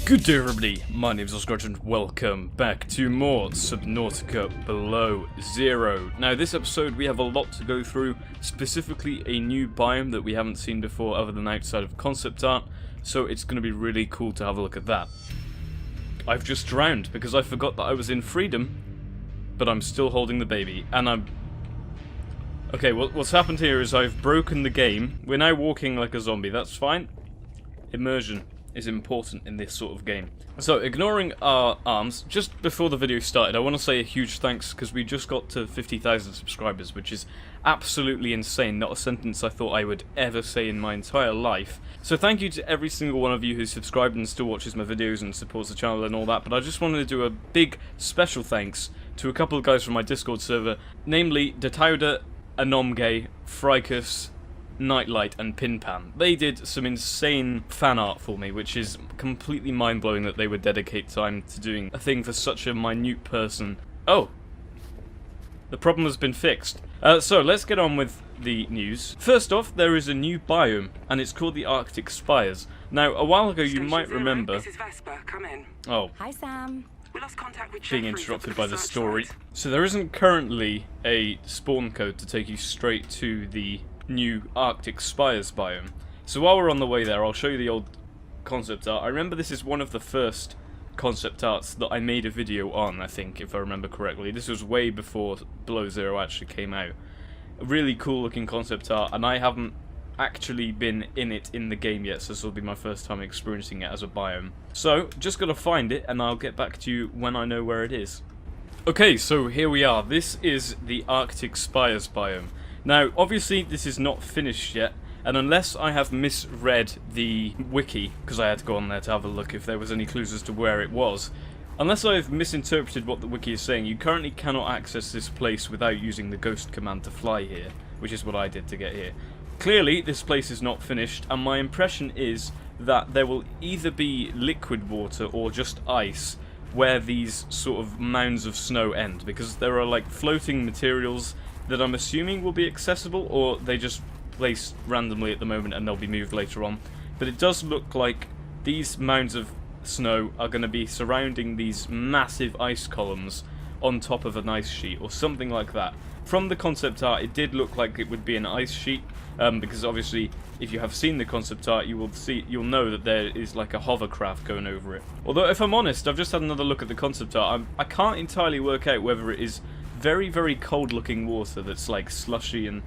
Good day everybody, my name is Awesomecrunch and welcome back to more Subnautica Below Zero. Now this episode we have a lot to go through, specifically a new biome that we haven't seen before other than outside of concept art, so it's going to be really cool to have a look at that. I've just drowned because I forgot that I was in freedom, but I'm still holding the baby, and I'm... Okay, what's happened here is I've broken the game. We're now walking like a zombie, that's fine. Immersion is important in this sort of game. So, ignoring our arms, just before the video started, I want to say a huge thanks because we just got to 50,000 subscribers, which is absolutely insane. Not a sentence I thought I would ever say in my entire life. So thank you to every single one of you who's subscribed and still watches my videos and supports the channel and all that, but I just wanted to do a big special thanks to a couple of guys from my Discord server, namely Detauda, Anomge, Fricus, Nightlight and Pinpan. They did some insane fan art for me, which is completely mind-blowing that they would dedicate time to doing a thing for such a minute person. Oh! The problem has been fixed. So, let's get on with the news. First off, there is a new biome, and it's called the Arctic Spires. Now, a while ago you might remember... This is Vesper, come in. Oh. Hi, Sam. We lost contact with Being interrupted by the story. So there isn't currently a spawn code to take you straight to the new Arctic Spires biome. So while we're on the way there, I'll show you the old concept art. I remember this is one of the first concept arts that I made a video on, I think, if I remember correctly. This was way before Below Zero actually came out. A really cool looking concept art, and I haven't actually been in it in the game yet, so this will be my first time experiencing it as a biome. So, just gotta find it, and I'll get back to you when I know where it is. Okay, so here we are. This is the Arctic Spires biome. Now, obviously, this is not finished yet, and unless I have misread the wiki, because I had to go on there to have a look if there was any clues as to where it was, unless I've misinterpreted what the wiki is saying, you currently cannot access this place without using the ghost command to fly here, which is what I did to get here. Clearly, this place is not finished, and my impression is that there will either be liquid water or just ice where these sort of mounds of snow end, because there are like floating materials that I'm assuming will be accessible, or they just place randomly at the moment and they'll be moved later on. But it does look like these mounds of snow are going to be surrounding these massive ice columns on top of an ice sheet, or something like that. From the concept art, it did look like it would be an ice sheet, because obviously, if you have seen the concept art, you'll know that there is like a hovercraft going over it. Although, if I'm honest, I've just had another look at the concept art. I can't entirely work out whether it is very, very cold-looking water that's like slushy and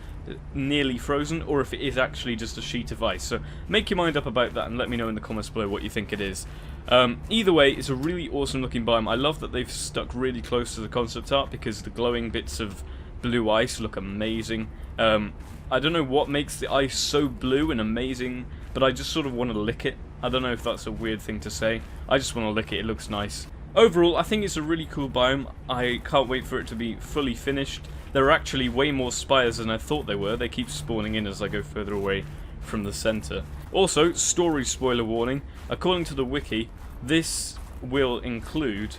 nearly frozen, or if it is actually just a sheet of ice. So make your mind up about that and let me know in the comments below what you think it is. Either way, it's a really awesome-looking biome. I love that they've stuck really close to the concept art because the glowing bits of blue ice look amazing. I don't know what makes the ice so blue and amazing, but I just sort of want to lick it. I don't know if that's a weird thing to say. I just want to lick it, it looks nice. Overall, I think it's a really cool biome. I can't wait for it to be fully finished. There are actually way more spires than I thought there were. They keep spawning in as I go further away from the center. Also, story spoiler warning. According to the wiki, this will include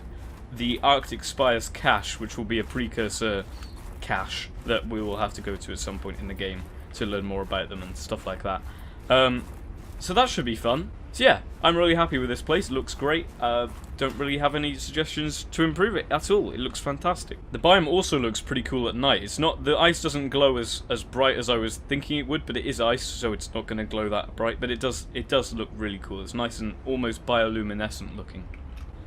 the Arctic Spires cache, which will be a precursor cache that we will have to go to at some point in the game to learn more about them and stuff like that. So that should be fun. So yeah, I'm really happy with this place. It looks great. Don't really have any suggestions to improve it at all. It looks fantastic. The biome also looks pretty cool at night. It's not, the ice doesn't glow as bright as I was thinking it would, but it is ice, so it's not going to glow that bright. But it does look really cool. It's nice and almost bioluminescent looking.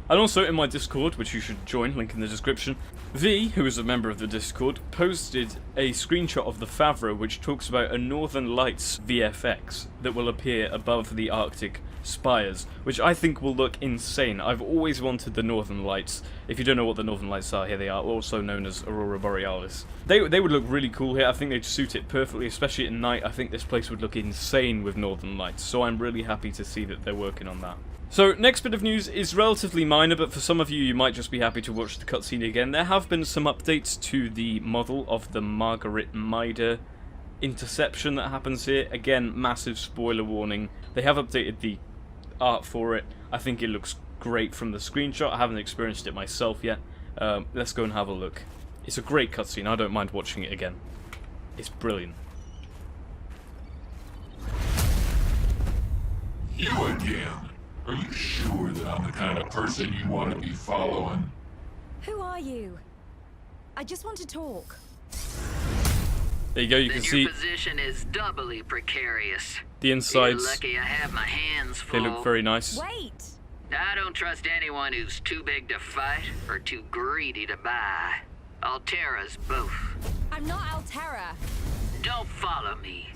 And also in my Discord, which you should join, link in the description, V, who is a member of the Discord, posted a screenshot of the Favre which talks about a Northern Lights VFX that will appear above the Arctic Spires, which I think will look insane. I've always wanted the Northern Lights. If you don't know what the Northern Lights are, here they are, also known as Aurora Borealis. They would look really cool here. I think they'd suit it perfectly, especially at night. I think this place would look insane with Northern Lights, so I'm really happy to see that they're working on that. So, next bit of news is relatively minor, but for some of you might just be happy to watch the cutscene again. There have been some updates to the model of the Margaret Mitre interception that happens here. Again, massive spoiler warning. They have updated the art for it. I think it looks great from the screenshot. I haven't experienced it myself yet. Let's go and have a look. It's a great cutscene. I don't mind watching it again. It's brilliant. You again? Are you sure that I'm the kind of person you want to be following? Who are you? I just want to talk. There you go, you can see your position is doubly precarious. the insides. You're lucky I have my hands full. They look very nice. Wait! I don't trust anyone who's too big to fight or too greedy to buy. Altera's both. I'm not Altera. Don't follow me.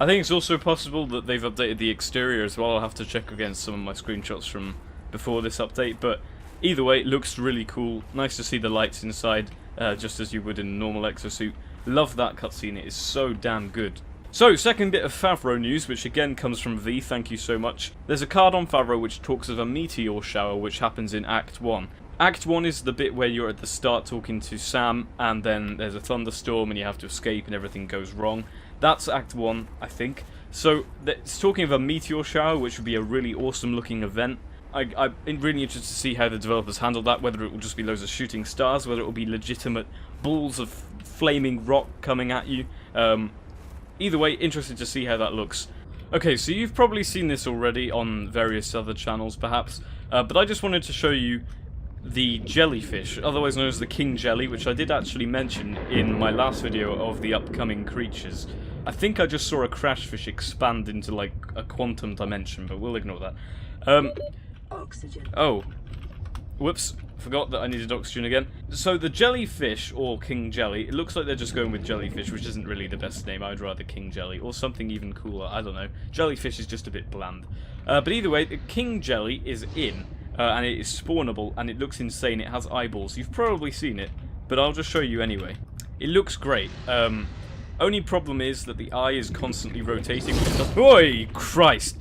I think it's also possible that they've updated the exterior as well. I'll have to check against some of my screenshots from before this update, but either way, it looks really cool. Nice to see the lights inside, just as you would in a normal exosuit. Love that cutscene, it is so damn good. So, second bit of Favreau news, which again comes from V, thank you so much. There's a card on Favreau which talks of a meteor shower which happens in Act 1. Act 1 is the bit where you're at the start talking to Sam, and then there's a thunderstorm and you have to escape and everything goes wrong. That's Act 1, I think. So, it's talking of a meteor shower, which would be a really awesome looking event. I'm really interested to see how the developers handle that, whether it will just be loads of shooting stars, whether it will be legitimate balls of flaming rock coming at you. Either way, interested to see how that looks. Okay, so you've probably seen this already on various other channels, perhaps, but I just wanted to show you the jellyfish, otherwise known as the king jelly, which I did actually mention in my last video of the upcoming creatures. I think I just saw a crashfish expand into, like, a quantum dimension, but we'll ignore that. Oxygen. Oh. Whoops. Forgot that I needed oxygen again. So the jellyfish, or king jelly, it looks like they're just going with jellyfish, which isn't really the best name. I'd rather king jelly, or something even cooler, I don't know. Jellyfish is just a bit bland. But either way, the king jelly is in, and it is spawnable, and it looks insane. It has eyeballs. You've probably seen it, but I'll just show you anyway. It looks great. Only problem is that the eye is constantly rotating. Oi, Christ!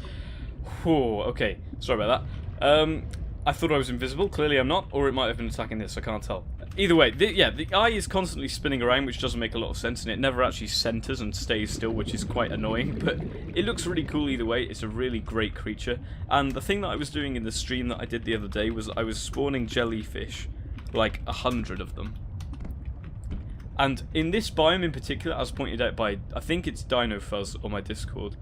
Whew, okay, sorry about that. I thought I was invisible, clearly I'm not, or it might have been attacking this, I can't tell. Either way, the eye is constantly spinning around, which doesn't make a lot of sense, and it never actually centers and stays still, which is quite annoying, but it looks really cool either way. It's a really great creature, and the thing that I was doing in the stream that I did the other day was I was spawning jellyfish, like 100 of them. And in this biome in particular, as pointed out by, I think it's DinoFuzz on my Discord,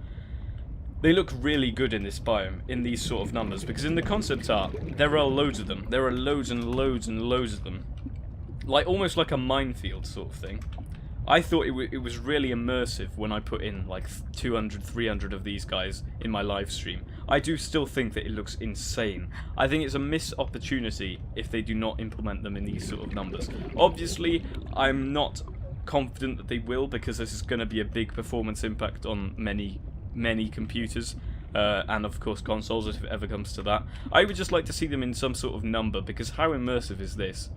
they look really good in this biome, in these sort of numbers, because in the concept art, there are loads of them. There are loads and loads and loads of them. Like, almost like a minefield sort of thing. I thought it was really immersive when I put in, like, 200, 300 of these guys in my live stream. I do still think that it looks insane. I think it's a missed opportunity if they do not implement them in these sort of numbers. Obviously, I'm not confident that they will, because this is going to be a big performance impact on many computers, and of course consoles, if it ever comes to that. I would just like to see them in some sort of number, because how immersive is this?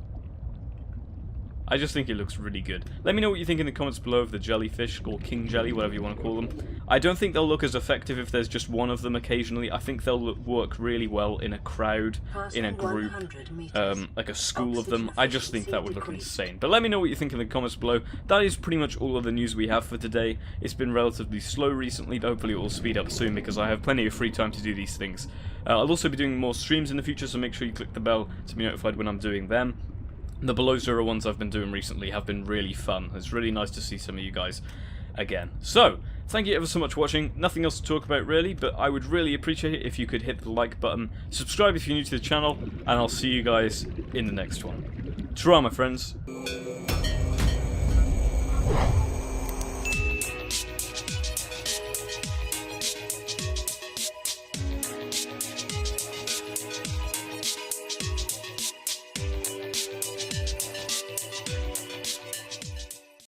I just think it looks really good. Let me know what you think in the comments below of the jellyfish, or king jelly, whatever you want to call them. I don't think they'll look as effective if there's just one of them occasionally. I think they'll work really well in a crowd, in a group, like a school of them. I just think that would look insane. But let me know what you think in the comments below. That is pretty much all of the news we have for today. It's been relatively slow recently, but hopefully it will speed up soon, because I have plenty of free time to do these things. I'll also be doing more streams in the future, so make sure you click the bell to be notified when I'm doing them. The Below Zero ones I've been doing recently have been really fun. It's really nice to see some of you guys again. So, thank you ever so much for watching. Nothing else to talk about really, but I would really appreciate it if you could hit the like button, subscribe if you're new to the channel, and I'll see you guys in the next one. Ta-ra, my friends.